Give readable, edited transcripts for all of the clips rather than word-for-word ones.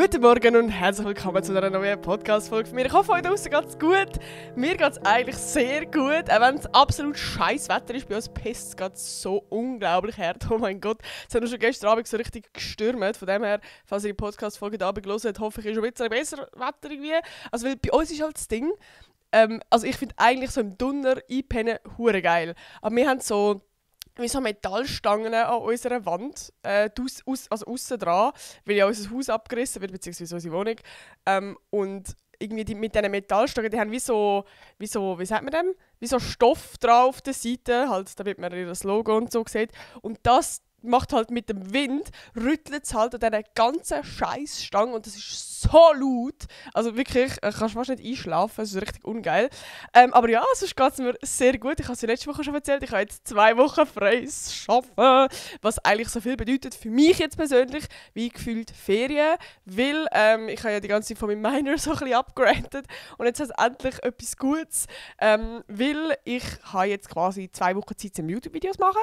Guten Morgen und herzlich willkommen zu einer neuen Podcast-Folge von mir. Ich hoffe, euch draussen geht's gut. Mir geht's eigentlich sehr gut, auch wenn es absolut scheiß Wetter ist. Bei uns pisst es gerade so unglaublich hart. Oh mein Gott, es hat uns schon gestern Abend so richtig gestürmt. Von dem her, falls ihr die Podcast-Folge da Abend hört, hoffe ich, ist schon ein bisschen besser Wetter irgendwie. Also, weil bei uns ist halt das Ding, also ich finde eigentlich so im Donner einpennen hure geil. Aber wir haben so wie so Metallstangen an unserer Wand, also aussen dran, weil ja unser Haus abgerissen wird, beziehungsweise unsere Wohnung. Und irgendwie mit diesen Metallstangen, die haben wie so, wie sagt man dem? Wie so Stoff drauf auf der Seite, halt, damit man ihr das Logo und so sieht. Und das macht halt mit dem Wind, rüttelt es halt an dieser ganzen Scheißstange und das ist so laut. Also wirklich, kannst fast nicht einschlafen, das ist richtig ungeil. Aber ja, sonst geht es mir sehr gut. Ich habe es ja letzte Woche schon erzählt, ich habe jetzt 2 Wochen freies Arbeiten, was eigentlich so viel bedeutet für mich jetzt persönlich, wie gefühlt Ferien, weil ich habe ja die ganze Zeit von meinem Minor so ein bisschen upgraded und jetzt hat es endlich etwas Gutes, weil ich habe jetzt quasi 2 Wochen Zeit zum YouTube-Videos machen.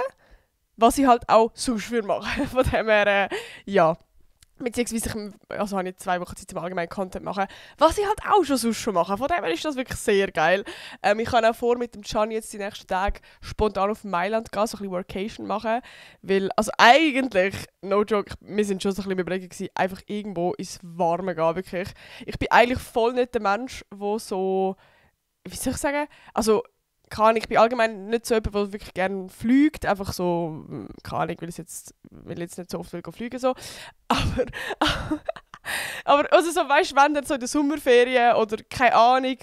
Was ich halt auch sonst mache. Von dem her, ja. Beziehungsweise habe ich 2 Wochen Zeit zum allgemeinen Content machen. Was ich halt auch schon mache. Von dem her ist das wirklich sehr geil. Ich habe auch vor, mit dem Gianni jetzt die nächsten Tage spontan auf Mailand gehen, so ein bisschen Workation machen. Weil, also eigentlich, no joke, wir sind schon so ein bisschen überlegt gewesen, einfach irgendwo ins Warme gehen, wirklich. Ich bin eigentlich voll nicht der Mensch, der so, wie soll ich sagen, also ich bin allgemein nicht so jemand, der wirklich gerne fliegt, einfach so, keine Ahnung, weil ich jetzt nicht so oft fliegen so. Aber also so, weißt du, wenn dann so in der Sommerferien oder keine Ahnung.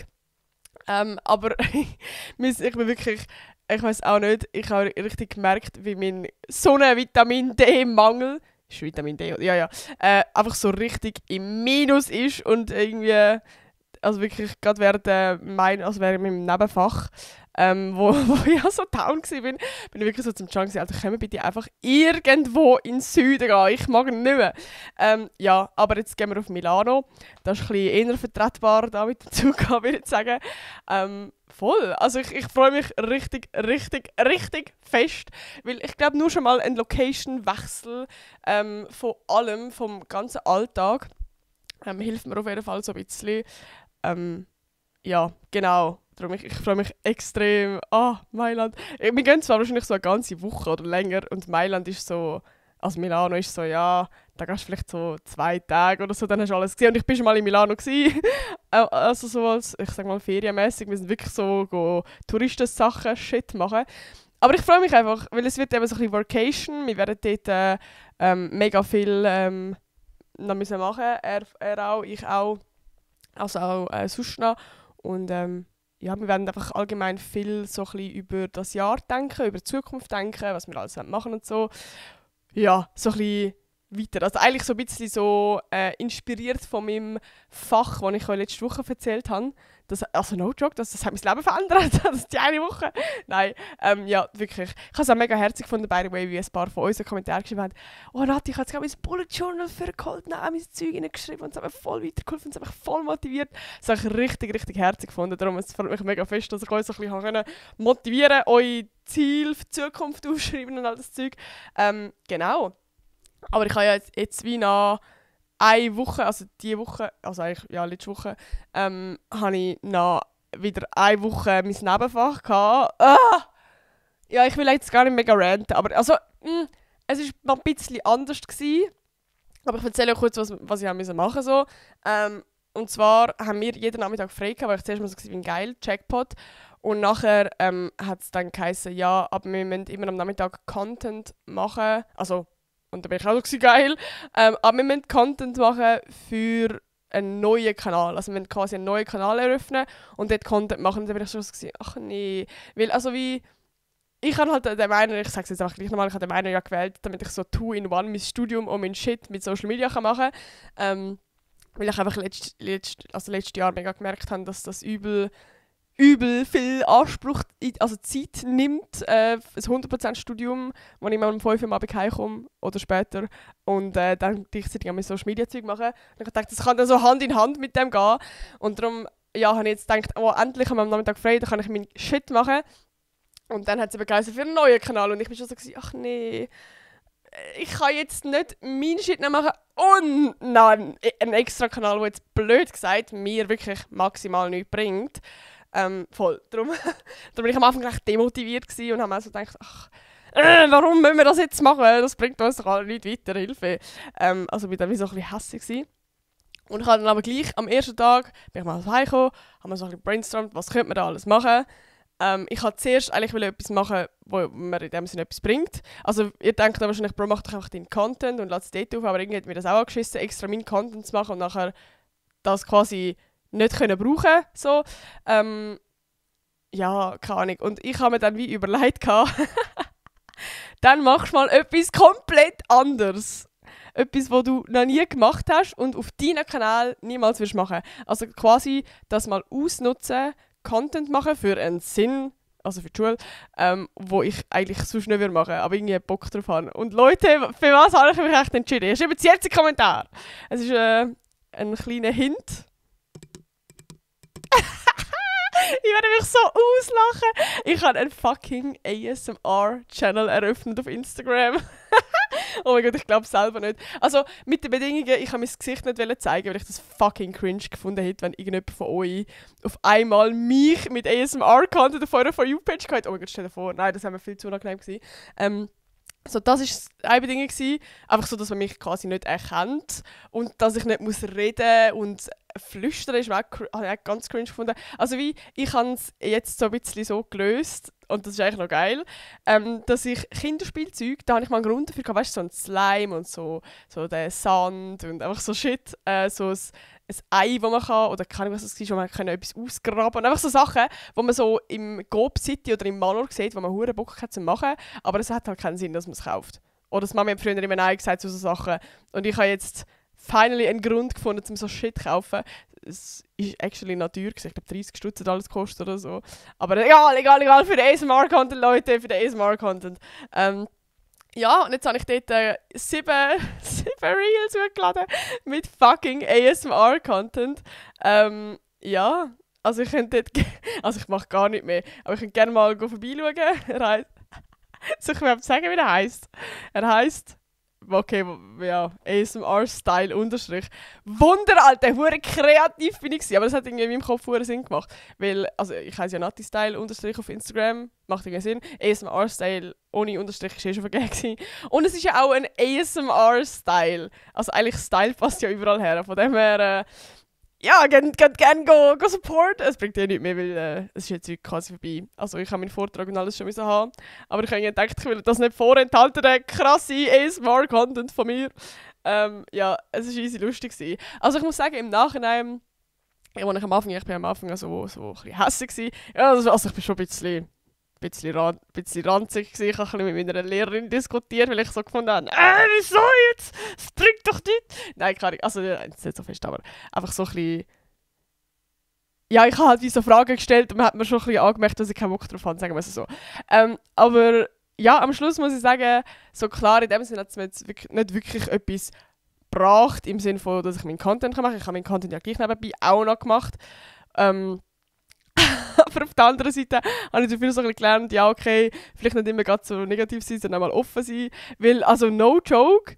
Aber ich bin wirklich, ich weiß auch nicht, ich habe richtig gemerkt, wie mein Vitamin D-Mangel, ist Vitamin D, ja, einfach so richtig im Minus ist und irgendwie, also wirklich gerade während meinem Nebenfach, wo ich ja so down war, bin ich wirklich so zum Can gesagt, also können wir bitte einfach irgendwo in den Süden gehen, ich mag nicht mehr. Ja, aber jetzt gehen wir auf Milano, das ist ein bisschen eher vertretbar da mit dem Zug, würde ich sagen. Voll, also ich freue mich richtig fest, weil ich glaube nur schon mal ein Location-Wechsel von allem, vom ganzen Alltag, hilft mir auf jeden Fall so ein bisschen. Ja, genau. Darum ich freue mich extrem. Mailand. Wir gehen zwar wahrscheinlich so eine ganze Woche oder länger und Mailand ist so, also Milano ist so, ja, da gehst du vielleicht so 2 Tage oder so, dann hast du alles gesehen. Und ich bin schon mal in Milano gewesen. Also so als, ich sag mal, ferienmäßig. Wir sind wirklich so Touristensachen, Shit machen. Aber ich freue mich einfach, weil es wird eben so ein bisschen Workation. Wir werden dort mega viel noch müssen machen. Er auch, ich auch. Also auch sonst noch. Und ja, wir werden einfach allgemein viel so ein bisschen über das Jahr denken, über die Zukunft denken, was wir alles machen und so. Ja, so ein bisschen weiter. Also eigentlich so ein bisschen so inspiriert von meinem Fach, das ich euch letzte Woche erzählt habe. Also no joke, das hat mein Leben verändert, das ist die eine Woche. Nein, ja, wirklich. Ich habe es auch mega herzig gefunden, by the way, wie ein paar von uns in den Kommentaren geschrieben haben, oh Nati, ich habe jetzt gerade mein Bullet Journal vorgeholt, mein Zeug hineingeschrieben und es hat mir voll weitergeholfen und es hat mich voll motiviert. Das habe ich richtig herzig gefunden, darum freut mich mega fest, dass ich euch so ein bisschen motivieren konnte, eure Ziele für die Zukunft aufschreiben und all das Zeug. Genau. Aber ich habe ja jetzt wie nach 1 Woche, also diese Woche, also eigentlich ja, letzte Woche, habe ich noch wieder 1 Woche mein Nebenfach gehabt. Ja, ich will jetzt gar nicht mega ranten, aber also, es war noch ein bisschen anders gewesen. Aber ich erzähle euch kurz, was ich machen musste. So. Und zwar haben wir jeden Nachmittag frei gehabt, weil ich zuerst mal so war, wie geil, Jackpot. Und nachher hat es dann geheißen, ja, aber wir müssen immer am Nachmittag Content machen, also und da bin ich auch so geil. Aber wir müssen Content machen für einen neuen Kanal. Also wir müssen quasi einen neuen Kanal eröffnen und dort Content machen. Und da bin ich schon so, ach nee. Weil also wie, ich habe halt den Miner, ich sage es jetzt einfach gleich nochmal, ich habe den Miner ja gewählt, damit ich so 2-in-1 mein Studium und mein Shit mit Social Media machen kann. Weil ich einfach letztes Jahr mega gemerkt habe, dass das übel viel Anspruch, also Zeit nimmt, ein 100% Studium, wenn ich mal um 5 Uhr am Abend heimkomme oder später und dann gleichzeitig auch mein Social Media Zeug machen. Und ich dachte, das kann dann so Hand in Hand mit dem gehen. Und darum habe ich jetzt gedacht, oh, endlich haben wir am Nachmittag frei, dann kann ich meinen Shit machen. Und dann hat es eben geheißen für einen neuen Kanal und ich bin schon so, ach nee, ich kann jetzt nicht meinen Shit noch machen und noch einen extra Kanal, der jetzt blöd gesagt mir wirklich maximal nichts bringt. Voll. Darum bin ich am Anfang recht demotiviert gewesen und habe mir so gedacht, ach, warum müssen wir das jetzt machen? Das bringt uns doch alle nicht weiter, Hilfe. Also bin dann wie so ein bisschen hässlich gewesen. Und ich habe dann aber gleich am ersten Tag, bin ich mal heimgekommen, haben wir so ein bisschen brainstormt, was könnte man da alles machen. Ich wollte zuerst eigentlich etwas machen, wo mir in dem Sinne etwas bringt. Also ihr denkt dann wahrscheinlich, Bro, mach doch einfach deinen Content und lass es dort auf, aber irgendwie hat mir das auch angeschissen, extra meinen Content zu machen und nachher das quasi nicht können brauchen. So. Ja, keine Ahnung. Und ich habe mir dann wie überlegt, dann machst du mal etwas komplett anderes. Etwas, was du noch nie gemacht hast und auf deinem Kanal niemals wirst machen. Also quasi das mal ausnutzen, Content machen für einen Sinn, also für die Schule, wo ich eigentlich sonst nicht machen würde, aber irgendwie Bock drauf habe. Und Leute, für was habe ich mich echt entschieden? Schreibt es jetzt in den Kommentar. Es ist ein kleiner Hint. Ich werde mich so auslachen. Ich habe einen fucking ASMR-Channel eröffnet auf Instagram. Oh mein Gott, ich glaube selber nicht. Also mit den Bedingungen, ich habe mein Gesicht nicht zeigen, weil ich das fucking cringe gefunden hätte, wenn irgendjemand von euch auf einmal mich mit ASMR-Content auf eurer For You-Page gehabt. Oh mein Gott, stell dir vor. Nein, das haben wir viel zu unangenehm gewesen. So, das war eine Bedingung. Einfach so, dass man mich quasi nicht erkennt und dass ich nicht muss reden und flüstern ist habe ich auch ganz cringe gefunden. Also wie, ich habe es jetzt so ein bisschen so gelöst und das ist eigentlich noch geil, dass ich Kinderspielzeug, da habe ich mal einen Grund dafür gehabt, weißt du, so ein Slime und so der Sand und einfach so Shit, so ein Ei, das man kann, oder keine Ahnung, was das war, wo man etwas ausgraben kann. Und einfach so Sachen, die man so im Coop City oder im Manor sieht, wo man hure Bock hat zu machen, aber es hat halt keinen Sinn, dass man es kauft. Oder das Mami hat früher immer Nein gesagt zu so Sachen. Und ich habe jetzt finally einen Grund gefunden, um so Shit zu kaufen. Es ist actually noch teuer, ich glaube 30 Stutz hat alles gekostet oder so. Aber egal, für den ASMR-Content, Leute, für den ASMR-Content. Ja, und jetzt habe ich dort 7 Reels hochgeladen mit fucking ASMR-Content. Ja, also ich könnte dort, also ich mache gar nicht mehr, aber ich könnte gerne mal vorbeischauen. Soll ich mir sagen, wie er heisst? Er heisst, okay, ja, ASMR-Style unterstrich. Wunder, Alter, hure kreativ bin ich gewesen, aber das hat irgendwie in meinem Kopf hure Sinn gemacht. Weil, also ich heiße ja Nati-Style unterstrich auf Instagram, macht irgendwie Sinn. ASMR-Style ohne Unterstrich war schon vergeben. Und es ist ja auch ein ASMR-Style. Also eigentlich Style passt ja überall her. Von dem her, ja, gerne go support. Es bringt eh nichts mehr, weil es ist jetzt wirklich quasi vorbei. Also ich habe meinen Vortrag und alles schon müssen haben. Aber ich habe gedacht, ich will das nicht vorenthalten, der krasse ASMR-Content von mir. Ja, es war easy lustig gewesen. Also ich muss sagen, im Nachhinein, ich bin am Anfang so ein bisschen hässlich gewesen. Ja, also ich bin schon ein bisschen ranzig gewesen. Ich habe mit meiner Lehrerin diskutiert, weil ich so gefunden habe, wieso jetzt? Das bringt doch nicht. Nein, keine Ahnung. Also nicht so fest, aber einfach so ein bisschen... Ja, ich habe halt so Fragen gestellt und man hat mir schon ein bisschen angemerkt, dass ich keinen Bock drauf habe, sagen wir es so. Aber ja, am Schluss muss ich sagen, so klar, in dem Sinne hat es mir jetzt nicht wirklich etwas gebracht, im Sinne von, dass ich meinen Content machen kann. Ich habe meinen Content ja gleich nebenbei auch noch gemacht. Aber auf der anderen Seite habe ich dafür so ein bisschen gelernt, ja okay, vielleicht nicht immer ganz so negativ sein, sondern auch mal offen sein. Weil, also no joke,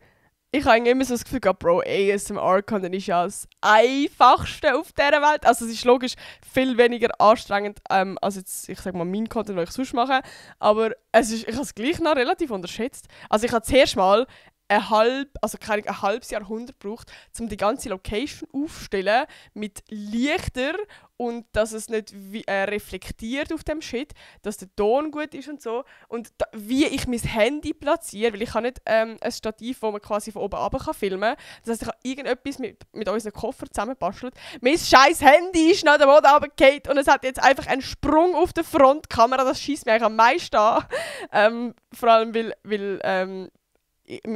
ich habe immer so das Gefühl gehabt, Bro, ASMR-Content ist ja das Einfachste auf dieser Welt. Also es ist logisch viel weniger anstrengend als jetzt, ich sag mal, mein Content, den ich sonst mache. Aber ich habe es gleich noch relativ unterschätzt. Also ich habe zuerst mal ein halbes Jahrhundert gebraucht, um die ganze Location aufzustellen mit Lichter und dass es nicht reflektiert auf dem Shit, dass der Ton gut ist und so. Und wie ich mein Handy platziere, weil ich habe nicht ein Stativ, das man quasi von oben runter filmen kann. Das heisst, ich habe irgendetwas mit unseren Koffer zusammengebastelt. Mein scheiß Handy ist nach dem Boden runtergefallen und es hat jetzt einfach einen Sprung auf der Frontkamera. Das schießt mir eigentlich am meisten an. Vor allem, weil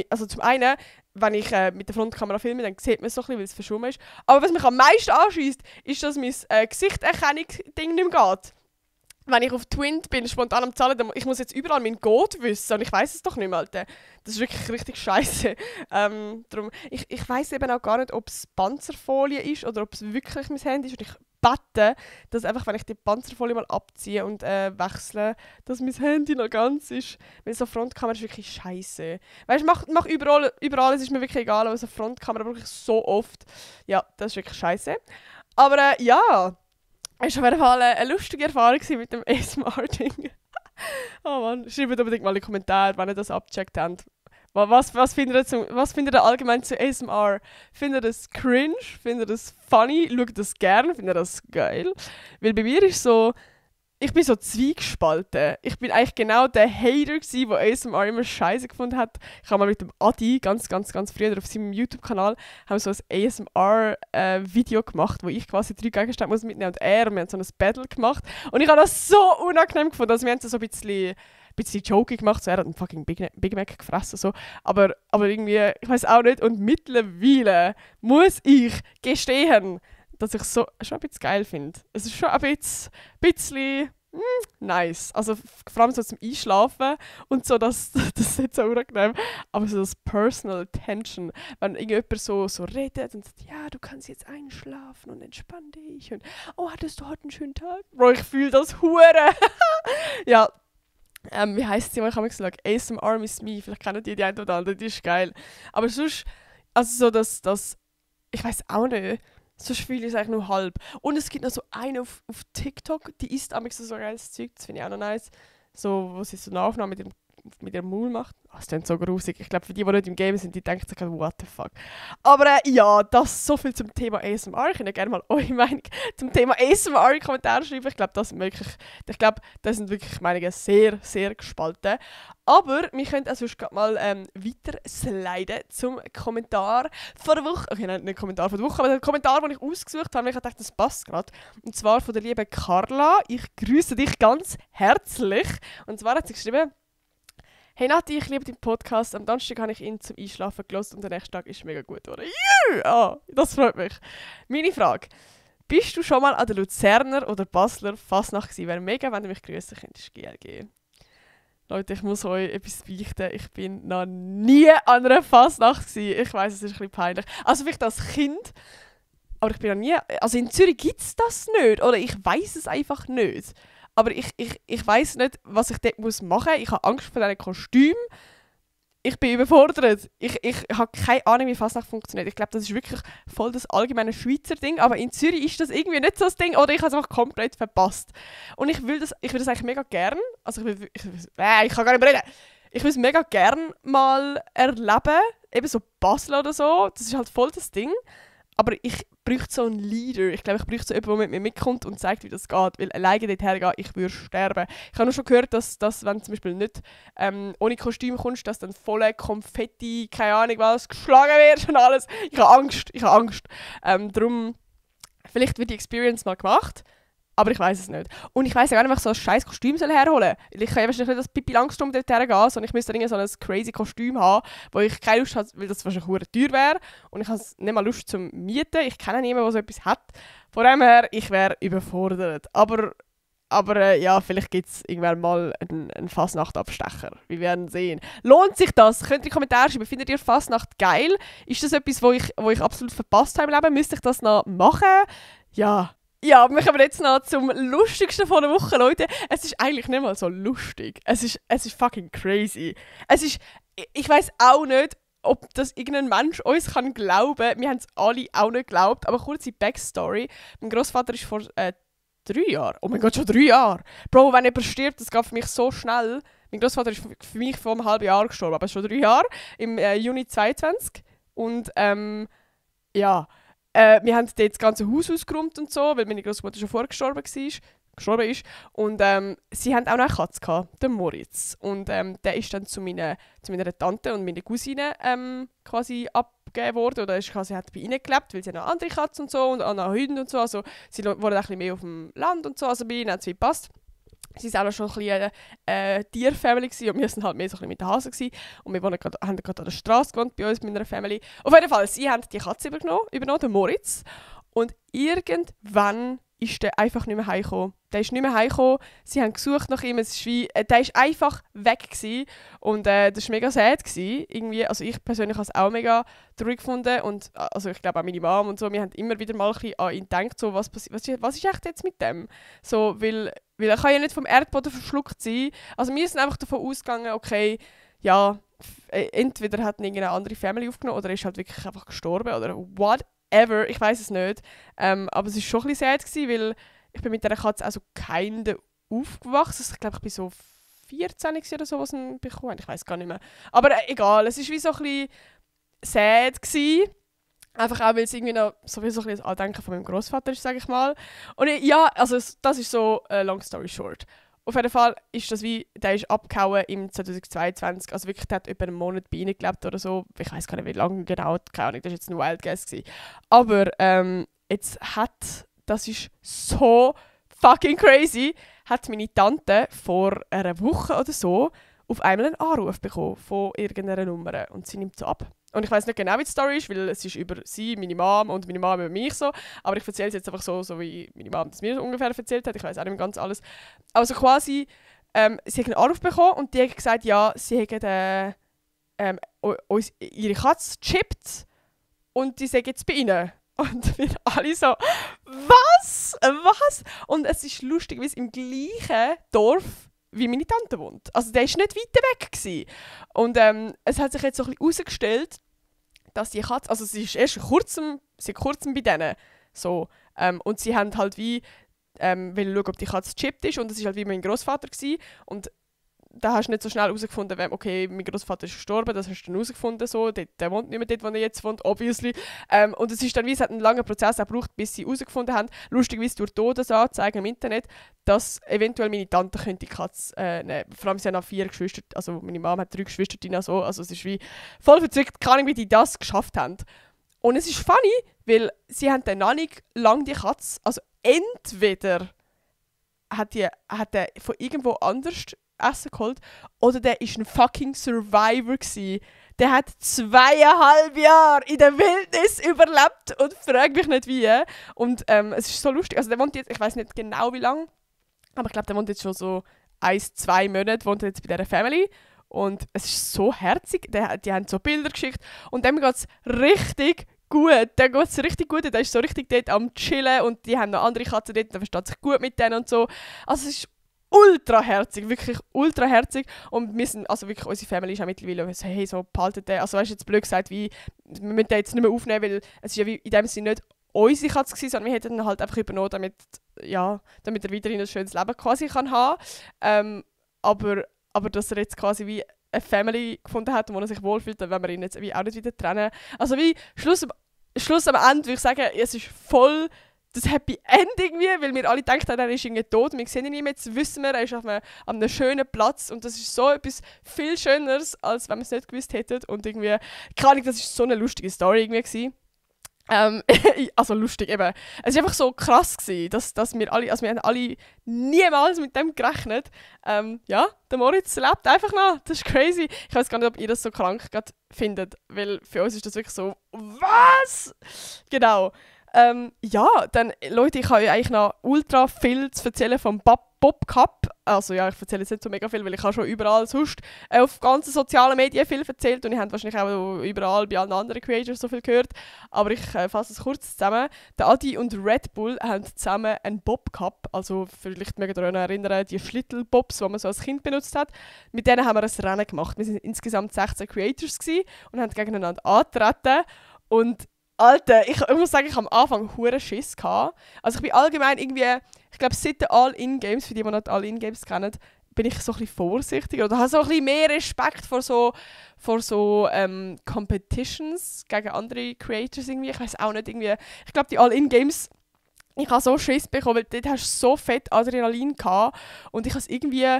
also zum einen, wenn ich mit der Frontkamera filme, dann sieht man es so ein bisschen, weil es verschwommen ist. Aber was mich am meisten anschießt, ist, dass mein Gesichtserkennung nicht mehr geht. Wenn ich auf Twint bin, spontan am Zahlen, ich muss jetzt überall meinen Code wissen und ich weiß es doch nicht mehr, Alter. Das ist wirklich richtig scheiße. Darum, ich weiss eben auch gar nicht, ob es Panzerfolie ist oder ob es wirklich mein Handy ist. Und ich beten, dass einfach, wenn ich die Panzerfolie mal abziehe und wechsle, dass mein Handy noch ganz ist. Weil so Frontkamera ist wirklich scheiße. Weißt du, mach überall, es ist mir wirklich egal, aber so Frontkamera brauche ich so oft. Ja, das ist wirklich scheiße. Aber ja, es war auf jeden Fall eine lustige Erfahrung mit dem ASMR-Ding. Oh Mann, schreibt unbedingt mal in die Kommentare, wenn ihr das abgecheckt habt. Was findet ihr allgemein zu ASMR? Findet ihr das cringe? Findet ihr das funny? Schaut ihr das gern? Findet ihr das geil? Weil bei mir ist so, ich bin so zwiegespalten. Ich bin eigentlich genau der Hater gsi, der ASMR immer scheiße gefunden hat. Ich habe mal mit dem Adi ganz früher auf seinem YouTube-Kanal haben so ein ASMR-Video gemacht, wo ich quasi 3 Gegenstände muss mitnehmen und er. Und wir haben so ein Battle gemacht. Und ich habe das so unangenehm gefunden. Also wir haben so ein bisschen Joking gemacht, so, er hat einen fucking Big Mac gefressen, so. Aber irgendwie, ich weiß auch nicht, und mittlerweile muss ich gestehen, dass ich es so schon ein bisschen geil finde. Es ist schon ein bisschen nice. Also vor allem so zum Einschlafen und so, das ist nicht so unangenehm, aber so das Personal Attention, wenn irgendjemand so redet und sagt, ja, du kannst jetzt einschlafen und entspann dich und oh, hattest du heute einen schönen Tag? Bro, ich fühle das hure. Ja. Wie heisst sie? Ich habe gesagt, ASMR Miss Me. Vielleicht kennen die eine oder andere, die ist geil. Aber sonst, also so das ich weiß auch nicht, sonst fühle ich es eigentlich nur halb. Und es gibt noch so eine auf TikTok, die isst am so geiles Zeug, das finde ich auch noch nice. So, wo sie so eine Aufnahme mit ihrem Maul macht. Oh, das klingt so grusig. Ich glaube, für die nicht im Game sind, die denken sich gerade, what the fuck. Aber ja, das so viel zum Thema ASMR. Ich würde gerne mal eure Meinung zum Thema ASMR in die Kommentare schreiben. Ich glaube, da sind wirklich Meinungen sehr, sehr gespalten. Aber wir können auch sonst gerade mal weiter sliden zum Kommentar vor der Woche. Okay, nein, nicht Kommentar vor der Woche, aber der Kommentar, den ich ausgesucht habe, weil ich dachte, das passt gerade. Und zwar von der lieben Carla. Ich grüße dich ganz herzlich. Und zwar hat sie geschrieben, hey Nati, ich liebe deinen Podcast. Am Donnerstag habe ich ihn zum Einschlafen gehört und der nächste Tag ist mega gut geworden. Yeah! Oh, das freut mich. Meine Frage. Bist du schon mal an der Luzerner oder Basler Fasnacht gewesen? Wäre mega, wenn du mich grüßen könntest, GLG. Leute, ich muss euch etwas beichten. Ich bin noch nie an einer Fasnacht gewesen. Ich weiss, es ist ein bisschen peinlich. Also vielleicht als Kind, aber ich bin noch nie... Also in Zürich gibt es das nicht. Oder ich weiss es einfach nicht. Aber ich weiss nicht, was ich dort machen muss. Ich habe Angst vor diesen Kostümen. Ich bin überfordert. Ich habe keine Ahnung, wie Fasnacht funktioniert. Ich glaube, das ist wirklich voll das allgemeine Schweizer Ding. Aber in Zürich ist das irgendwie nicht so das Ding. Oder ich habe es einfach komplett verpasst. Und ich will das eigentlich mega gern. Also ich kann gar nicht reden. Ich will es mega gern mal erleben. Eben so Basel oder so. Das ist halt voll das Ding. Aber ich bräuchte so einen Leader. Ich glaube, ich bräuchte so jemanden, der mit mir mitkommt und zeigt, wie das geht. Weil alleine dort hergehen, ich würde sterben. Ich habe nur schon gehört, dass wenn du zum Beispiel nicht ohne Kostüm kommst, dass dann voller Konfetti, keine Ahnung was, geschlagen wird und alles. Ich habe Angst. Darum, vielleicht wird die Experience mal gemacht. Aber ich weiß es nicht. Und ich weiss ja gar nicht, ob ich so ein scheiß Kostüm herholen soll. Ich kann ja wahrscheinlich nicht das Pippi Langstrumpf dort hergehen, sondern ich müsste so ein crazy Kostüm haben, wo ich keine Lust habe, weil das wahrscheinlich verdammt teuer wäre. Und ich habe nicht mal Lust zum Mieten. Ich kenne niemanden, der so etwas hat. Von dem her, ich wäre überfordert. Aber ja, vielleicht gibt es irgendwann mal einen Fasnacht-Abstecher. Wir werden sehen. Lohnt sich das? Könnt ihr in die Kommentare schreiben. Findet ihr Fasnacht geil? Ist das etwas, wo ich absolut verpasst habe im Leben? Müsste ich das noch machen? Ja. Ja, wir kommen jetzt noch zum lustigsten von der Woche, Leute. Es ist eigentlich nicht mal so lustig. Es ist fucking crazy. Ich weiss auch nicht, ob das irgendein Mensch uns glauben kann. Wir haben es alle auch nicht geglaubt. Aber kurze Backstory. Mein Grossvater ist vor 3 Jahren. Oh mein Gott, schon 3 Jahre. Bro, wenn jemand stirbt, das geht für mich so schnell. Mein Grossvater ist für mich vor einem halben Jahr gestorben, aber schon 3 Jahre. Im Juni 2022. Und ja... wir haben dort das ganze Haus ausgeräumt und so, weil meine Großmutter schon vorher gestorben ist. Und sie hatten auch noch eine Katze gehabt, den Moritz. Und der ist dann zu meiner Tante und meiner Cousine quasi abgegeben worden. Oder sie hat bei ihnen gelebt, weil sie noch andere Katzen und so und auch noch Hunde und so. Also sie wohnen ein bisschen mehr auf dem Land und so. Also bei ihnen hat es wie gepasst. Sie waren auch schon ein bisschen Tierfamily und wir waren halt mehr so ein bisschen mit den Hasen gewesen. Und wir haben gerade an der Straße gewohnt bei uns mit einer Family. Auf jeden Fall, sie haben die Katze übernommen, den Moritz. Und irgendwann ist der einfach nicht mehr heimgekommen. Der ist nicht mehr heimgekommen, sie haben gesucht nach ihm, es ist wie, der ist einfach weg gewesen. Und das war mega sad gewesen, irgendwie. Also ich persönlich habe es auch mega traurig gefunden und also ich glaube auch meine Mom und so, wir haben immer wieder mal ein bisschen an ihn gedacht, so, was ist echt jetzt mit dem? So, weil er kann ja nicht vom Erdboden verschluckt sein. Also wir sind einfach davon ausgegangen, okay, ja, entweder hat ihn irgendeine andere Family aufgenommen oder er ist halt wirklich einfach gestorben oder whatever, ich weiß es nicht. Aber es war schon ein bisschen sad gewesen, weil ich bin mit dieser Katze also keine aufgewachsen. Ich glaube, ich bin so 14 oder so, was ihn bekommen. Ich weiß gar nicht mehr. Aber egal, es war wie so ein bisschen sad gewesen. Einfach auch, weil es irgendwie noch so ein bisschen Andenken von meinem Großvater ist, sage ich mal. Und ja, also das ist so long story short. Auf jeden Fall ist das wie, der ist abgehauen im 2022, also wirklich, der hat über einen Monat bei ihnen gelebt oder so. Ich weiß gar nicht, wie lange genau, keine Ahnung, das war jetzt ein Wild Guess gewesen. Aber das ist so fucking crazy, hat meine Tante vor einer Woche oder so auf einmal einen Anruf bekommen von irgendeiner Nummer und sie nimmt so ab. Und ich weiß nicht genau, wie die Story ist, weil es ist über sie, meine Mom und meine Mom über mich so. Aber ich erzähle es jetzt einfach so wie meine Mom das mir ungefähr erzählt hat. Ich weiß auch nicht mehr ganz alles. Also quasi, sie hat einen Anruf bekommen und die hat gesagt, ja, sie hätten ihre Katze gechippt und die sind jetzt bei ihnen. Und wir alle so, was? Was? Und es ist lustig, weil es im gleichen Dorf wie meine Tante wohnt. Also der war nicht weiter weg gewesen. Und es hat sich jetzt so ein bisschen herausgestellt, dass die Katze, also sie ist erst kurzem bei denen. So, und sie haben halt wie, schauen, ob die Katze gechippt ist. Und das war halt wie mein Großvater gewesen. Und da hast du nicht so schnell herausgefunden, okay, mein Großvater ist gestorben, das hast du dann herausgefunden, so, der wohnt nicht mehr dort, wo er jetzt wohnt, obviously. Und es ist dann wie, es hat einen langen Prozess gebraucht, bis sie herausgefunden haben, lustigerweise durch Todesanzeigen im Internet, dass eventuell meine Tante könnte die Katze nehmen. Vor allem, sie haben auch 4 Geschwister, also meine Mama hat 3 Geschwister, so, also es ist wie voll verzückt, keine Ahnung, wie die das geschafft haben. Und es ist funny, weil sie haben dann noch nicht lange die Katze, also entweder hat er von irgendwo anders Essen geholt, oder der war ein fucking Survivor gewesen. Der hat 2,5 Jahre in der Wildnis überlebt und fragt mich nicht wie. Und es ist so lustig, also der wohnt jetzt, ich weiß nicht genau wie lange, aber ich glaube, der wohnt jetzt schon so 1-2 Monate, wohnt jetzt bei dieser Family. Und es ist so herzig, die haben so Bilder geschickt und dem geht es richtig gut. Der geht es richtig gut, der ist so richtig dort am Chillen und die haben noch andere Katzen dort, der versteht sich gut mit denen und so. Also es ist ultra herzig, wirklich ultra herzig. Und wir sind, also wirklich, unsere Family ist auch mittlerweile so, hey, so behaltet den. Also weißt du, jetzt blöd gesagt, wie, wir müssen den jetzt nicht mehr aufnehmen, weil es ist ja wie in dem Sinne nicht unsere Katze gewesen, sondern wir hätten ihn halt einfach übernommen, damit er weiterhin ein schönes Leben quasi kann haben. Aber dass er jetzt quasi wie eine Family gefunden hat, wo er sich wohlfühlt, dann wollen wir ihn jetzt wie auch nicht wieder trennen. Also wie, Schluss am Ende würde ich sagen, es ist voll das Happy End irgendwie, weil wir alle denken, er ist irgendwie tot, wir sehen ihn nicht mehr, jetzt wissen wir, er ist an einem schönen Platz und das ist so etwas viel Schöneres, als wenn wir es nicht gewusst hätten und irgendwie, keine Ahnung, das war so eine lustige Story irgendwie gewesen. Also lustig eben. Es war einfach so krass gewesen, dass wir alle, also wir haben alle niemals mit dem gerechnet. Ja, der Moritz lebt einfach noch, das ist crazy. Ich weiß gar nicht, ob ihr das so krank findet, weil für uns ist das wirklich so, was? Genau. Ja, dann, Leute, ich habe ja eigentlich noch ultra viel zu erzählen vom Bob Cup. Also ja, ich erzähle jetzt nicht so mega viel, weil ich habe schon überall sonst auf ganzen sozialen Medien viel erzählt und ich habe wahrscheinlich auch überall bei allen anderen Creators so viel gehört. Aber ich fasse es kurz zusammen. Der Adi und Red Bull haben zusammen einen Bob Cup, also vielleicht mögt ihr euch noch erinnern, die Schlittelbobs, die man so als Kind benutzt hat. Mit denen haben wir ein Rennen gemacht. Wir sind insgesamt 16 Creators gewesen und haben gegeneinander angetreten. Und Alter, ich muss sagen, ich hatte am Anfang hure Schiss gehabt. Also ich bin allgemein irgendwie, ich glaube seit den All-In-Games, für die nicht All-In-Games kennen, bin ich so ein bisschen vorsichtiger oder habe so ein bisschen mehr Respekt vor so Competitions gegen andere Creators irgendwie. Ich weiß auch nicht, irgendwie, ich glaube die All-In-Games, ich habe so Schiss bekommen, weil dort hast du so fett Adrenalin gehabt und ich habe es irgendwie,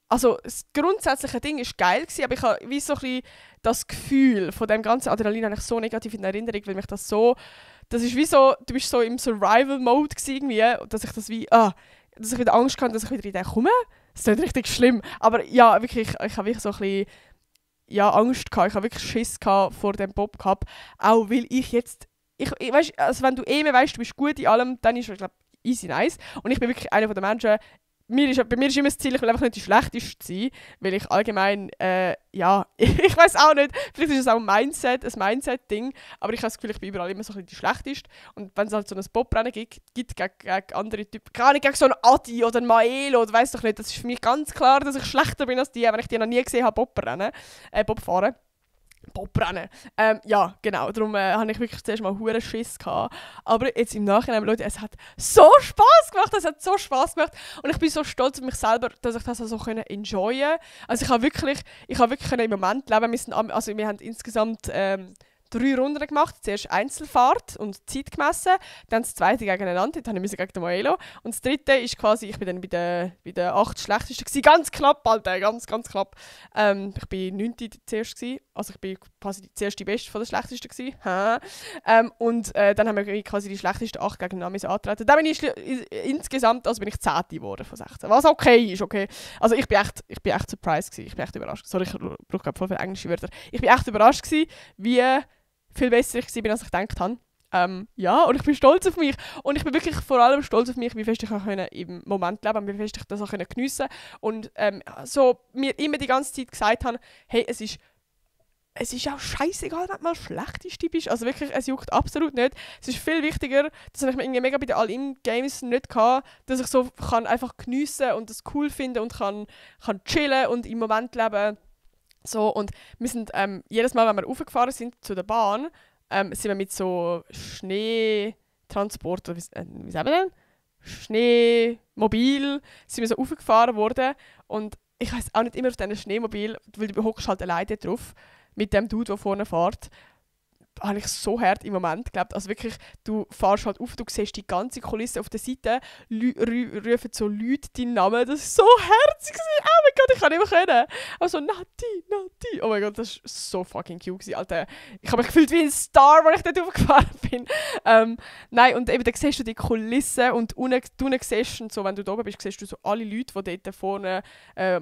also das grundsätzliche Ding war geil gewesen, aber ich habe wie so ein bisschen das Gefühl von dem ganzen Adrenalin habe ich so negativ in Erinnerung, weil mich das ist wie so, du bist so im Survival-Mode irgendwie, dass ich das wie, dass ich wieder Angst hatte, dass ich wieder in den komme. Das ist richtig schlimm, aber ja, wirklich, ich habe wirklich so ein bisschen, ja, Angst gehabt, ich habe wirklich Schiss gehabt vor dem Bob Cup, auch weil ich jetzt, weißt, also wenn du weißt, du bist gut in allem, dann ist, ich glaube, easy nice. Und ich bin wirklich einer der Menschen, bei mir ist immer das Ziel, ich will einfach nicht die Schlechteste sein, weil ich allgemein, ich weiß auch nicht, vielleicht ist es auch ein Mindset-Ding, aber ich habe das Gefühl, ich bin überall immer so ein bisschen die Schlechteste. Und wenn es halt so ein Bob-Rennen gibt gegen andere Typen, gar nicht gegen so einen Adi oder einen Maelo oder weiss doch nicht, das ist für mich ganz klar, dass ich schlechter bin als die, wenn ich die noch nie gesehen habe, Bob fahren. Bob-Rennen. Ja, genau. Darum habe ich wirklich zuerst mal hure Schiss gehabt. Aber jetzt im Nachhinein, Leute, es hat so Spass gemacht. Und ich bin so stolz auf mich selber, dass ich das so enjoyen konnte. Also ich habe wirklich im Moment leben. Wir haben insgesamt 3 Runden gemacht. Zuerst Einzelfahrt und Zeit gemessen. Dann das zweite gegeneinander. Dort musste ich gegen den Moelo. Und das dritte ist quasi, ich bin dann bei den 8 Schlechtesten gewesen. Ganz knapp, Alter, ganz knapp. Ich war 9. zuerst gewesen. Also ich bin quasi zuerst die Beste von den Schlechtesten gewesen. Und dann haben wir quasi die schlechtesten 8 gegeneinander antreten. Dann bin ich insgesamt 10. geworden von 16. Was okay ist, okay. Also ich bin echt surprised gewesen. Ich bin echt überrascht. Sorry, ich brauche gerade voll viele englische Wörter. Ich bin echt überrascht gewesen, wie viel besser ich war, als ich gedacht habe. Ja, und ich bin stolz auf mich. Und ich bin wirklich vor allem stolz auf mich, wie fest ich im Moment leben konnte, wie fest ich das auch geniessen konnte. Und so mir immer die ganze Zeit gesagt habe, hey, es ist auch scheißegal, wenn du mal Schlechteste bist. Also wirklich, es juckt absolut nicht. Es ist viel wichtiger, das habe ich mir irgendwie mega bei den All-In-Games nicht gehabt, dass ich so kann einfach geniessen und das cool finden und kann chillen und im Moment leben. So, und wir sind jedes Mal, wenn wir raufgefahren sind zu der Bahn, sind wir mit so Schneetransport, oder wie sagen wir denn? Schneemobil, sind wir so raufgefahren worden. Und ich weiss auch nicht immer auf diesem Schneemobil, weil du hockst halt alleine drauf, mit dem Dude, der vorne fährt, habe ich so hart im Moment geglaubt. Also wirklich, du fährst halt auf, du siehst die ganze Kulisse auf der Seite, rufen so Leute deinen Namen. Das war so herzig. Oh mein Gott, ich kann nicht mehr können. Also Nati. Oh mein Gott, das war so fucking cute, Alter. Ich habe mich gefühlt wie ein Star, als ich dort aufgefahren bin. Nein, und eben, dann siehst du die Kulisse und unten siehst du, so, wenn du da oben bist, siehst du so alle Leute, die dort vorne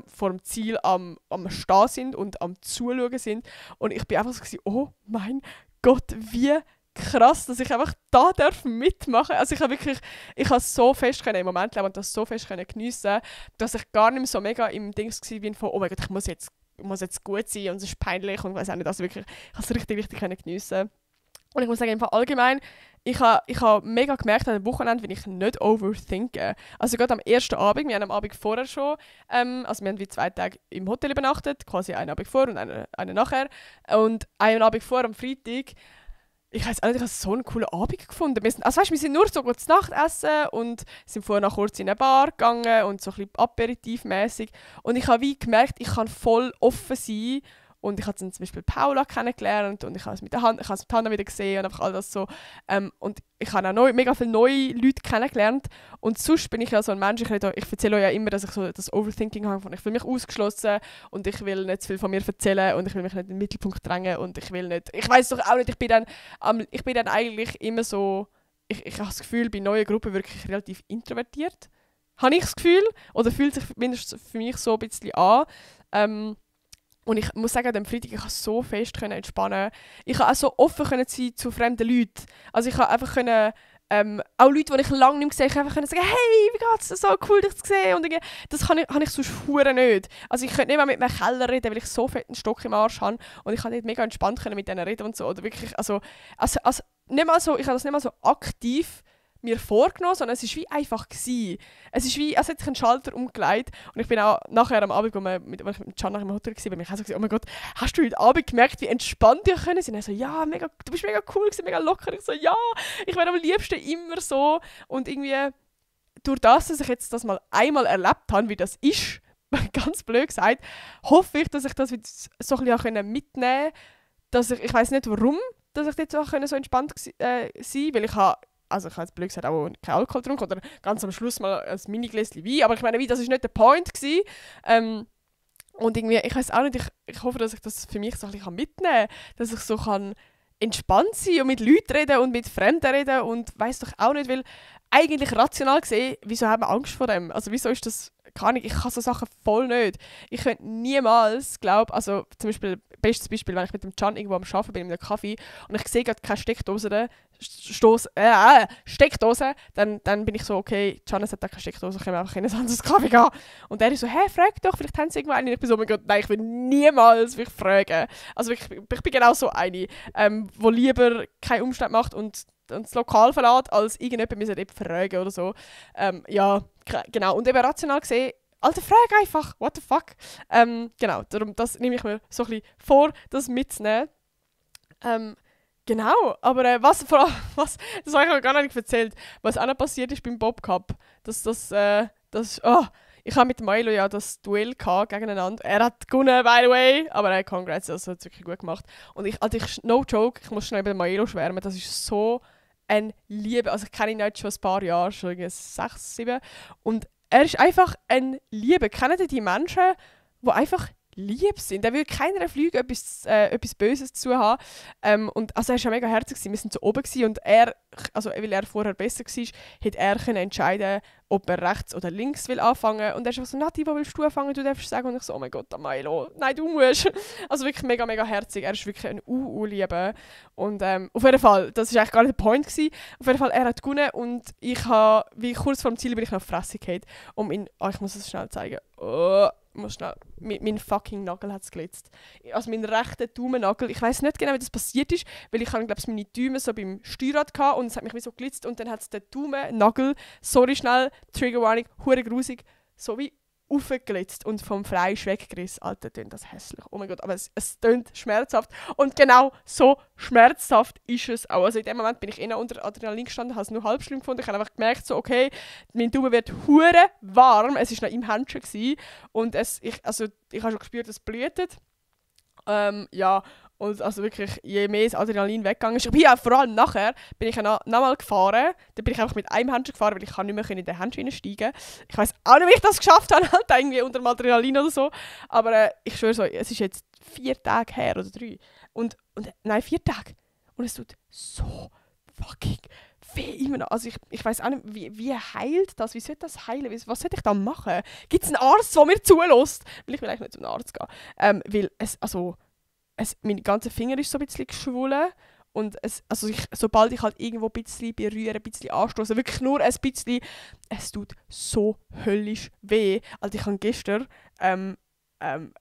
vor dem Ziel am Stehen sind und am Zuschauen sind. Und ich bin einfach so, oh mein Gott, wie krass, dass ich einfach da mitmachen darf. Also ich habe so fest im Moment leben und das so fest geniessen, dass ich gar nicht mehr so mega im Dings war, von oh mein Gott, ich muss jetzt gut sein und es ist peinlich und weiss auch nicht. Also wirklich, ich habe es richtig geniessen. Und ich muss sagen, allgemein, ich habe mega gemerkt an dem Wochenende, wenn ich nicht overthinke. Also gerade am ersten Abend, wir haben am Abend vorher schon, also wir haben wie 2 Tage im Hotel übernachtet, quasi einen Abend vor und einen nachher. Und einen Abend vor, am Freitag, ich weiss auch nicht, ich habe so einen coolen Abend gefunden. Wir sind nur so gut zu Nacht essen und sind vorher noch kurz in eine Bar gegangen und so ein bisschen aperitivmäßig. Und ich habe wie gemerkt, ich kann voll offen sein. Und ich habe zum Beispiel Paula kennengelernt und ich habe es mit Hannah wieder gesehen und einfach all das so. Und ich habe auch mega viele neue Leute kennengelernt. Und sonst bin ich ja so ein Mensch, ich erzähle euch ja immer, dass ich so das Overthinking habe. Ich fühle mich ausgeschlossen und ich will nicht zu viel von mir erzählen und ich will mich nicht in den Mittelpunkt drängen und ich weiss doch auch nicht, ich bin dann eigentlich immer so, ich habe das Gefühl, bei neuen Gruppen wirklich relativ introvertiert. Habe ich das Gefühl, oder fühlt sich mindestens für mich so ein bisschen an. Und ich muss sagen, am Freitag, ich konnte so fest entspannen. Ich konnte auch so offen sein zu fremden Leuten. Also ich konnte einfach auch Leute, die ich lange nicht mehr gesehen habe, einfach sagen, hey, wie geht's? So cool, dich zu sehen. Und das habe ich sonst verdammt nicht. Also ich könnte nicht mal mit einem Keller reden, weil ich so fetten Stock im Arsch habe. Und ich kann nicht mega entspannt mit denen reden und so. Oder wirklich, also nicht mal so, ich habe das nicht mal so aktiv mir vorgenommen, sondern es war wie einfach gewesen. Es ist wie, als hätte ich einen Schalter umgelegt. Und ich bin auch nachher am Abend, als ich mit Can im Hotel war, bin ich auch so gesagt, oh mein Gott, hast du heute Abend gemerkt, wie entspannt wir können sind? Er so, ja, mega, du bist mega cool gewesen, mega locker. Ich so, ja, ich wäre am liebsten immer so. Und irgendwie, durch das, dass ich jetzt das mal einmal erlebt habe, wie das ist, ganz blöd gesagt, hoffe ich, dass ich das so ein bisschen mitnehmen konnte, dass ich weiss nicht warum, dass ich dort so entspannt sein konnte, weil ich habe jetzt blöd gesagt auch keinen Alkohol getrunken oder ganz am Schluss mal ein Mini-Gläschen Wein, aber ich meine, das war nicht der Point gewesen. Und irgendwie, ich weiss auch nicht, ich hoffe, dass ich das für mich so ein bisschen mitnehmen kann, dass ich so entspannt sein und mit Leuten reden und mit Fremden reden und weiss doch auch nicht, weil eigentlich rational gesehen, wieso haben wir Angst vor dem? Also wieso ist das keine Ahnung, ich kann so Sachen voll nicht. Ich könnte niemals, glaube also zum Beispiel, bestes Beispiel, wenn ich mit dem Can irgendwo am Arbeiten bin, in einem Kaffee, und ich sehe gerade keine Steckdose, dann bin ich so, okay, Can hat da keine Steckdose, können wir einfach in ein anderes Kaffee gehen. Und er ist so, frag doch, vielleicht haben sie irgendwo eine. Und ich bin so, oh mein Gott, nein, ich will niemals mich fragen. Also ich bin genau so eine, wo lieber keinen Umstand macht und das Lokal verlässt, als irgendjemand müssen dort fragen oder so. Ja, genau. Und eben rational gesehen, Alter, frag einfach, what the fuck. Genau, darum, das nehme ich mir so ein bisschen vor, das mitzunehmen. Genau, aber das habe ich auch gar nicht erzählt, was auch noch passiert ist beim Bob Cup. Ich habe mit Milo ja das Duell gegeneinander. Er hat gewonnen, by the way, aber congrats, also hat es wirklich gut gemacht. Und no joke, ich muss schnell über Milo schwärmen, das ist so ein Liebe. Also ich kenne ihn jetzt schon ein paar Jahre, schon 6, 7. Und er ist einfach ein Liebe. Kennen ihr die Menschen, die einfach lieb sind? Er will keiner Flüge etwas Böses zu haben. Und also er war ja mega herzig. Wir waren so oben und er, also weil er vorher besser war, hätte er können entscheiden, ob er rechts oder links will anfangen. Und er ist so, Nati, wo willst du anfangen? Du darfst sagen. Und ich so, oh mein Gott, Milo, nein, du musst. Also wirklich mega, mega herzig. Er ist wirklich ein Liebe. Und auf jeden Fall, das war eigentlich gar nicht der Point gewesen. Auf jeden Fall, er hat gewonnen und wie kurz vor dem Ziel bin ich noch auf die Fresse gefallen. Ich muss es schnell zeigen. Muss schnell. Mein fucking Nagel hat es glitzt. Also mein rechter Daumennagel. Ich weiß nicht genau, wie das passiert ist, weil ich habe, glaube ich, meine Daumen so beim Steuerrad gehabt und es hat mich wie so glitzt und dann hat es den Daumennagel, sorry schnell, Triggerwarnung, hure grusig, so wie aufgeglitzt und vom Fleisch weggerissen. Alter, tönt das hässlich. Oh mein Gott, aber es tönt schmerzhaft. Und genau so schmerzhaft ist es auch. Also in dem Moment bin ich unter Adrenalin gestanden, habe es nur halb schlimm gefunden. Ich habe einfach gemerkt, so, okay, mein Daumen wird hure warm. Es war noch im Händchen gewesen. Und ich habe schon gespürt, es blutet. Ja, und also wirklich, je mehr das Adrenalin weggegangen ist. Aber ja, vor allem nachher bin ich nochmal gefahren. Dann bin ich einfach mit einem Händchen gefahren, weil ich nicht mehr in den Händchen reinsteigen konnte. Ich weiss auch nicht, wie ich das geschafft habe, halt irgendwie unter dem Adrenalin oder so. Aber ich schwöre so, es ist jetzt 4 Tage her oder 3. Nein, 4 Tage. Und es tut so fucking weh immer noch. Also ich weiss auch nicht, wie heilt das? Wie sollte das heilen? Was sollte ich da machen? Gibt es einen Arzt, der mir zulässt? Weil ich will eigentlich nicht zum Arzt gehen. Weil mein ganzer Finger ist so ein bisschen geschwollen. Und sobald ich halt irgendwo ein bisschen berühre, ein bisschen anstoße, wirklich nur ein bisschen, es tut so höllisch weh. Also ich habe gestern,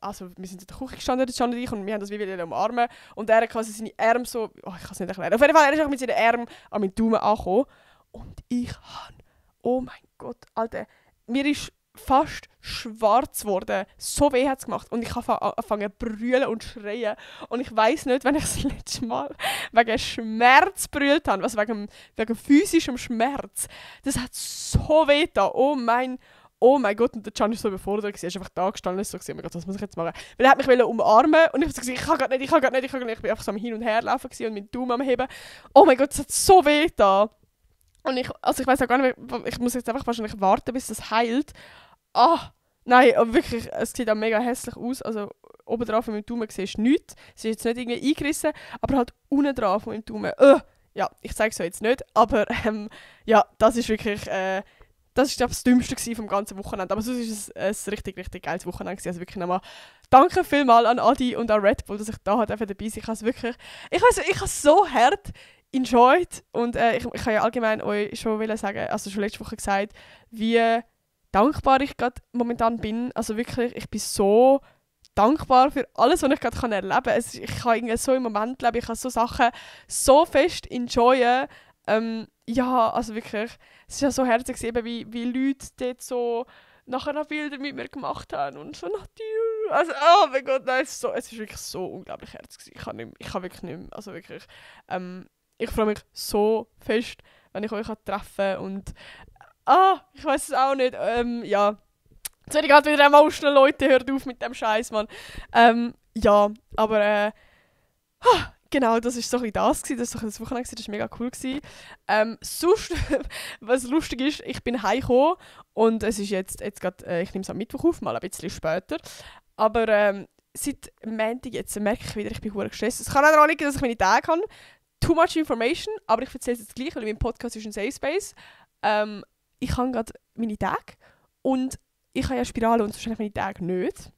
also wir sind in der Küche gestanden, Can und ich, und wir haben das wie wieder umarmen. Und er hat quasi seine Arme so, ich kann es nicht erklären. Auf jeden Fall, er ist auch mit seinen Armen an meinen Daumen angekommen. Und ich habe, oh mein Gott, Alter, mir ist fast schwarz geworden. So weh hat es gemacht. Und ich habe angefangen zu brüllen und schreien. Und ich weiss nicht, wenn ich das letzte Mal wegen Schmerz brüllt habe, also wegen physischem Schmerz. Das hat so weh getan. Oh mein Gott, und der Can ist so überfordert. Er ist einfach da gestanden und so, oh mein Gott, was muss ich jetzt machen? Weil er hat mich umarmen und ich habe so gesagt, ich kann gerade nicht. Ich bin einfach so am Hin und Her laufen und meinen Daumen am Heben. Oh mein Gott, das hat so weh getan. Und ich weiss auch gar nicht, ich muss jetzt einfach wahrscheinlich warten, bis das heilt. Nein, aber wirklich, es sieht auch mega hässlich aus. Also oben drauf von meinem Daumen siehst du nichts. Es ist jetzt nicht irgendwie eingerissen, aber halt unten drauf von meinem Daumen. Ja, ich zeige es euch jetzt nicht, aber ja, das ist wirklich, das ist glaube ich das Dümmste vom ganzen Wochenende. Aber sonst war es ein richtig, richtig geiles Wochenende. Also wirklich nochmal danke vielmals an Adi und an Red Bull, dass ich da dabei sein durfte. Ich habe es wirklich, ich habe es so hart enjoyed und ich kann ja allgemein euch schon sagen, also schon letzte Woche gesagt, wie dankbar ich gerade momentan bin. Also wirklich, ich bin so dankbar für alles, was ich gerade erleben kann. Ich kann irgendwie so im Moment leben, ich kann so Sachen so fest enjoyen. Ja, also wirklich, es ist ja so herzig gesehen, wie Leute dort so nachher noch Bilder mit mir gemacht haben und so natürlich. Also, oh mein Gott, nein, es ist wirklich so unglaublich herzig. Ich kann wirklich nicht mehr, also wirklich, ich freue mich so fest, wenn ich euch treffen kann und ich weiß es auch nicht. Ja. Jetzt werde ich gerade wieder emotional, Leute, hört auf mit dem Scheiß, Mann. Ja, aber genau, das war so ein bisschen das gewesen. Das war das Wochenende, das war mega cool gewesen. Sonst, was lustig ist, ich bin heimgekommen und es ist jetzt gerade, ich nehme es am Mittwoch auf, mal ein bisschen später. Aber seit Montag jetzt merke ich wieder, ich bin verdammt gestresst. Es kann auch daran liegen, dass ich meine Tage habe. Too much information, aber ich erzähle es jetzt gleich, weil mein Podcast ist ein Safe Space. Ich habe gerade meine Tage und ich habe ja Spirale und wahrscheinlich meine Tage nicht.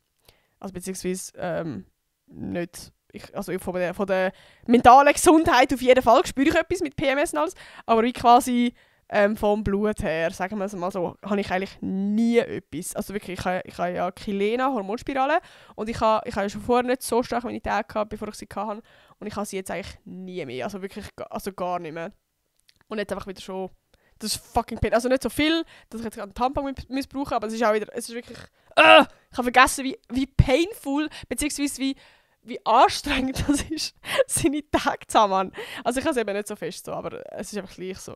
Also beziehungsweise nicht. Von der mentalen Gesundheit auf jeden Fall spüre ich etwas mit PMS und alles. Aber wie quasi vom Blut her, sagen wir es mal so, habe ich eigentlich nie etwas. Also wirklich, ich habe ja Kilena, Hormonspirale. Und ich habe ja schon vorher nicht so stark meine Tage gehabt, bevor ich sie hatte. Und ich habe sie jetzt eigentlich nie mehr. Also wirklich gar nicht mehr. Und jetzt einfach wieder schon... Das ist fucking pain. Also nicht so viel, dass ich jetzt einen Tampon missbrauche, aber es ist auch wieder... Es ist wirklich... ich habe vergessen, wie painful, beziehungsweise wie anstrengend das ist, seine Tage zu haben. Also ich habe es eben nicht so fest so, aber es ist einfach gleich so.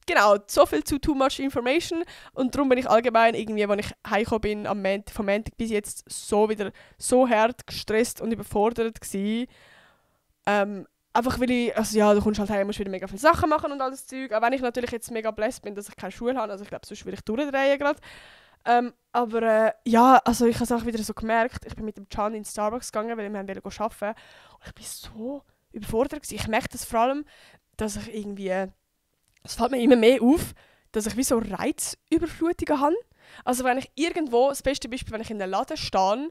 Genau, so viel zu too much information und darum bin ich allgemein irgendwie, als ich heimgekommen bin, vom Montag bis jetzt wieder so hart gestresst und überfordert gewesen. Einfach weil ich, also ja, du kommst halt heim, musst wieder mega viele Sachen machen und alles Zeug. Auch wenn ich natürlich jetzt mega blessed bin, dass ich keine Schule habe, also ich glaube, sonst würde ich durchdrehen gerade. Aber ja, also ich habe es auch wieder so gemerkt, ich bin mit dem Can in Starbucks gegangen, weil wir arbeiten wollten. Und ich bin so überfordert gewesen. Ich merke das vor allem, dass ich irgendwie, es fällt mir immer mehr auf, dass ich wie so Reizüberflutungen habe. Also wenn ich irgendwo, das beste Beispiel, wenn ich in einem Laden stehe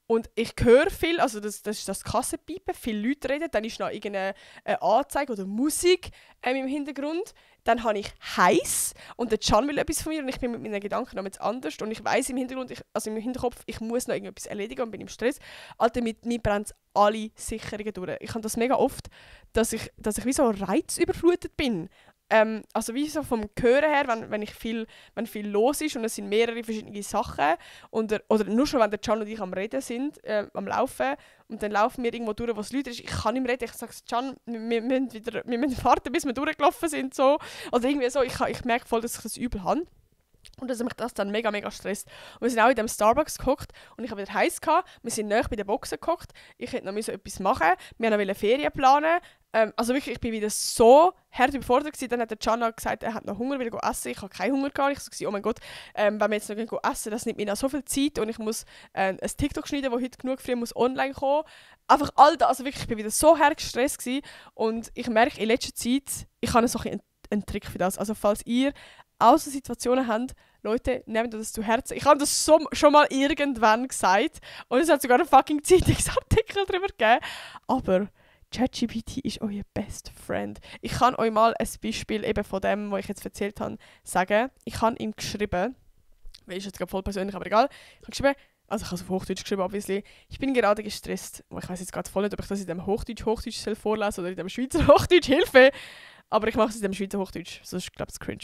und ich höre viel, also das ist das Kassenpiepen, viele Leute reden, dann ist noch irgendeine Anzeige oder Musik im Hintergrund. Dann habe ich heiß und der Can will etwas von mir und ich bin mit meinen Gedanken noch jetzt anders und ich weiss im Hintergrund, im Hinterkopf, ich muss noch irgendetwas erledigen und bin im Stress. Alter, mir brennt alle Sicherungen durch. Ich habe das mega oft, dass ich wie so reizüberflutet bin. Also wie so vom Hören her, wenn viel los ist und es sind mehrere verschiedene Sachen oder nur schon, wenn der Can und ich am Reden sind, am Laufen und dann laufen wir irgendwo durch, wo es Leute ist, ich kann nicht mehr reden, ich sage Can, wir müssen warten, bis wir durchgelaufen sind, so. Oder irgendwie so, ich merke voll, dass ich das übel habe. Und dass mich das dann mega, mega stresst. Und wir sind auch in dem Starbucks gehockt und ich habe wieder heiß gehabt. Wir sind nahe bei den Boxen gehockt. Ich hätte noch etwas machen. Wir wollten noch Ferien planen. Also wirklich, ich bin wieder so hart überfordert gewesen. Dann hat der Can gesagt, er hat noch Hunger, will essen. Ich habe keinen Hunger gehabt. Ich so, oh mein Gott, wenn wir jetzt noch essen, das nimmt mir noch so viel Zeit und ich muss ein TikTok schneiden, das heute genug früh muss online kommen. Einfach all das. Also wirklich, ich bin wieder so hart gestresst gewesen. Und ich merke in letzter Zeit, ich habe so einen Trick für das. Also falls ihr auch so Situationen habt, Leute, nehmt das zu Herzen. Ich habe das schon mal irgendwann gesagt und es hat sogar einen fucking Zeitungsartikel darüber gegeben. Aber ChatGPT ist euer best friend. Ich kann euch mal ein Beispiel eben von dem, was ich jetzt erzählt habe, sagen. Ich habe ihm geschrieben, weil ist jetzt gerade voll persönlich, aber egal. Ich habe geschrieben, also ich habe es auf Hochdeutsch geschrieben, obviously. Ich bin gerade gestresst. Ich weiß jetzt gerade voll nicht, ob ich das in dem Hochdeutsch vorlesen oder in dem Schweizer Hochdeutsch. Hilfe! Aber ich mache es in dem Schweizer Hochdeutsch, sonst glaube ich es cringe.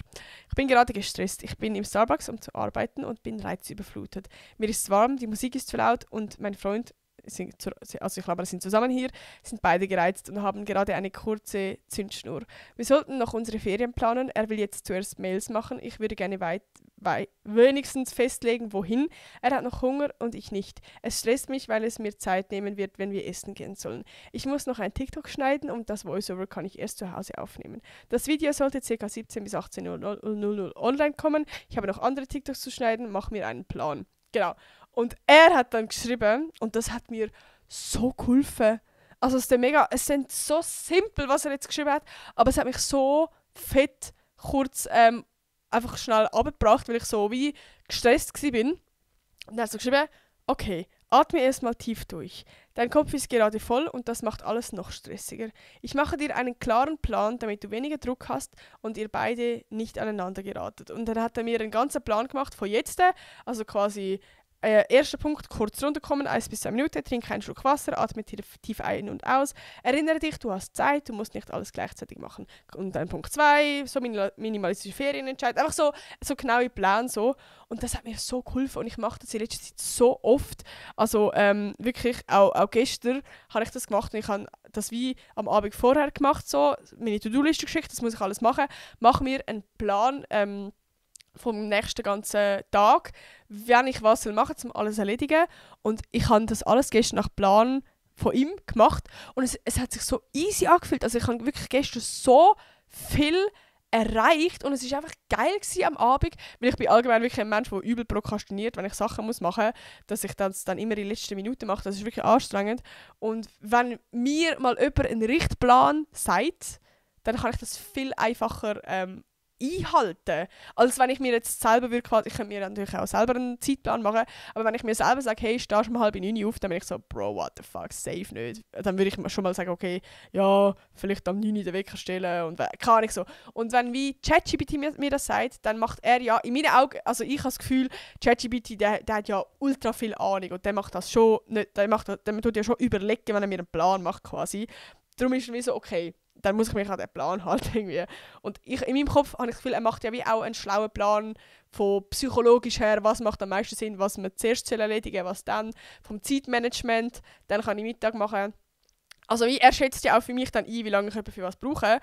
Ich bin gerade gestresst. Ich bin im Starbucks, um zu arbeiten und bin reizüberflutet. Mir ist warm, die Musik ist zu laut und mein Freund, also ich glaube, wir sind zusammen hier, sind beide gereizt und haben gerade eine kurze Zündschnur. Wir sollten noch unsere Ferien planen. Er will jetzt zuerst Mails machen. Ich würde gerne wenigstens festlegen, wohin. Er hat noch Hunger und ich nicht. Es stresst mich, weil es mir Zeit nehmen wird, wenn wir essen gehen sollen. Ich muss noch ein TikTok schneiden und das Voiceover kann ich erst zu Hause aufnehmen. Das Video sollte ca. 17 bis 18:00 online kommen. Ich habe noch andere TikToks zu schneiden. Mach mir einen Plan. Genau. Und er hat dann geschrieben, und das hat mir so geholfen. Also es sind so simpel, was er jetzt geschrieben hat, aber es hat mich so fett kurz einfach schnell abgebracht, weil ich so wie gestresst war. Und er hat so geschrieben, okay, atme erstmal tief durch. Dein Kopf ist gerade voll und das macht alles noch stressiger. Ich mache dir einen klaren Plan, damit du weniger Druck hast und ihr beide nicht aneinander geratet. Und dann hat er mir einen ganzen Plan gemacht von jetzt, also quasi erster Punkt, kurz runterkommen, 1 bis 2 Minuten, trink einen Schluck Wasser, atme tief ein und aus. Erinnere dich, du hast Zeit, du musst nicht alles gleichzeitig machen. Und dann Punkt 2, so minimalistische Ferien entscheiden. Einfach so genaue Pläne so. Und das hat mir so geholfen und ich mache das in letzter Zeit so oft. Also wirklich, auch gestern habe ich das gemacht und ich habe das wie am Abend vorher gemacht, so, meine To-Do-Liste geschickt, das muss ich alles machen. Mach mir einen Plan, vom nächsten ganzen Tag, wenn ich was machen soll, um alles zu erledigen. Und ich habe das alles gestern nach Plan von ihm gemacht und es hat sich so easy angefühlt. Also ich habe wirklich gestern so viel erreicht und es war einfach geil am Abend, weil ich bin allgemein wirklich ein Mensch, der übel prokrastiniert, wenn ich Sachen machen muss, dass ich das dann immer in letzten Minuten mache. Das ist wirklich anstrengend. Und wenn mir mal jemand einen Richtplan sagt, dann kann ich das viel einfacher einhalten. Als wenn ich mir jetzt selber würde, quasi, ich könnte mir natürlich auch selber einen Zeitplan machen, aber wenn ich mir selber sage, hey, stehst du um 8:30 auf, dann bin ich so, Bro, what the fuck, safe nicht. Dann würde ich mir schon mal sagen, okay, ja, vielleicht am 9 den Wecker stellen und keine Ahnung so. Und wenn wie ChatGPT mir das sagt, dann macht er ja, in meinen Augen, also ich habe das Gefühl, ChatGPT, der hat ja ultra viel Ahnung und der macht das schon nicht, der tut ja schon überlegen, wenn er mir einen Plan macht quasi. Darum ist es wie so, okay, dann muss ich mich an den Plan halten irgendwie. Und in meinem Kopf habe ich das Gefühl, er macht ja wie auch einen schlauen Plan von psychologisch her, was macht am meisten Sinn, was man zuerst erledigen, was dann, vom Zeitmanagement, dann kann ich Mittag machen. Also er schätzt ja auch für mich dann ein, wie lange ich für was brauche.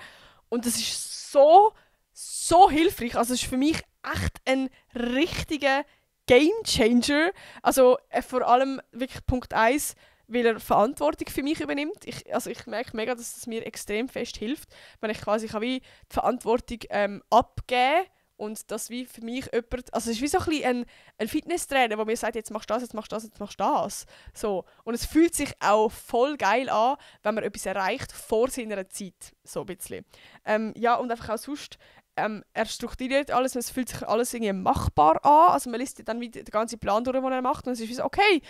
Und das ist so hilfreich. Also es ist für mich echt ein richtiger Gamechanger. Also vor allem wirklich Punkt 1, weil er Verantwortung für mich übernimmt. Ich merke mega, dass es mir extrem fest hilft, wenn ich quasi wie die Verantwortung abgeben und das wie für mich jemand, also es ist wie so ein bisschen ein Fitnesstrainer, der mir sagt, jetzt machst du das, jetzt machst du das, jetzt machst du das. So. Und es fühlt sich auch voll geil an, wenn man etwas erreicht vor seiner Zeit, so ein bisschen. Ja, und einfach auch sonst, er strukturiert alles und es fühlt sich alles irgendwie machbar an. Also man liest dann wieder den ganzen Plan durch, den er macht und es ist wie so, okay,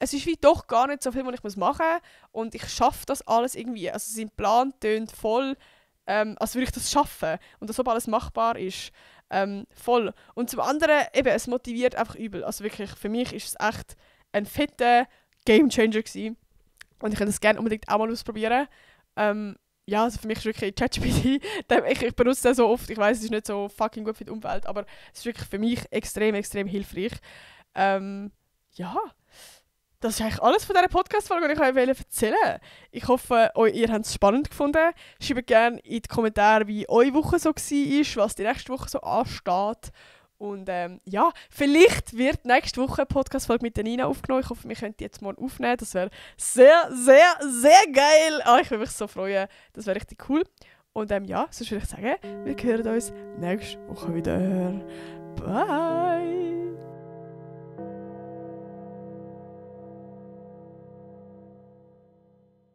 es ist wie doch gar nicht so viel, was ich machen muss und ich schaffe das alles irgendwie. Also sein Plan tönt voll, als würde ich das schaffen und als ob alles machbar ist. Voll. Und zum anderen, eben, es motiviert einfach übel. Also wirklich, für mich ist es echt ein fetter Gamechanger gewesen. Und ich würde es gerne unbedingt auch mal ausprobieren. Ja, also für mich ist wirklich ChatGPT, ich benutze den so oft, ich weiß, es ist nicht so fucking gut für die Umwelt, aber es ist wirklich für mich extrem, extrem hilfreich. Ja, das ist eigentlich alles von dieser Podcast-Folge, die ich euch erzählen wollte. Ich hoffe, ihr habt es spannend gefunden. Schreibt gerne in die Kommentare, wie eure Woche so war, was die nächste Woche so ansteht. Und ja, vielleicht wird nächste Woche eine Podcast-Folge mit der Nina aufgenommen. Ich hoffe, wir können die jetzt morgen aufnehmen. Das wäre sehr, sehr, sehr geil. Ich würde mich so freuen. Das wäre richtig cool. Und ja, sonst würde ich sagen, wir hören uns nächste Woche wieder. Bye!